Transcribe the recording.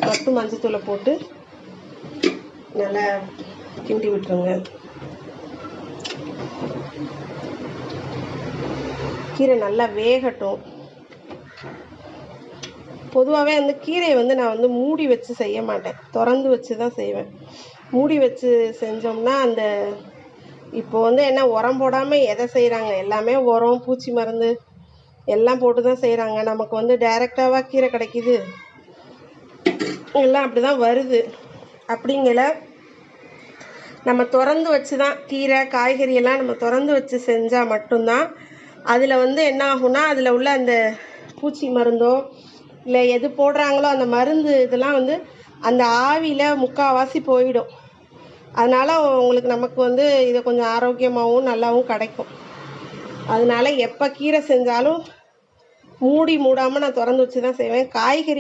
மட்டும் மஞ்சத்தூளை போட்டு நல்லா கிண்டி விட்டுருங்க. கீரை நல்லா வேகட்டும். பொதுவாகவே கீரையை நான் மூடி வச்சு செய்ய மாட்டேன், திறந்து வச்சு தான் செய்வேன். மூடி வச்சு செஞ்சோம்னா இப்போ என்ன உரம் போடாமல் எதை செய்கிறாங்க, எல்லாமே உரம் பூச்சி மருந்து எல்லாம் போட்டு தான் செய்கிறாங்க. நமக்கு டைரெக்டாக கீரை கிடைக்கிது, எல்லாம் அப்படி தான் வருது. அப்படிங்கல நம்ம திறந்து வச்சு தான் கீரை காய்கறியெல்லாம் நம்ம திறந்து வச்சு செஞ்சால் மட்டும்தான் அதில் என்ன ஆகும்னா அதில் உள்ள அந்த பூச்சி மருந்தோ இல்லை எது போடுறாங்களோ அந்த மருந்து இதெல்லாம் அந்த ஆவியில் முக்கால்வாசி போயிடும். அதனால் உங்களுக்கு நமக்கு இதை கொஞ்சம் ஆரோக்கியமாகவும் நல்லாவும் கிடைக்கும். அதனால் எப்போ கீரை செஞ்சாலும் மூடாமல் நான் திறந்து வச்சு தான் செய்வேன். காய்கறி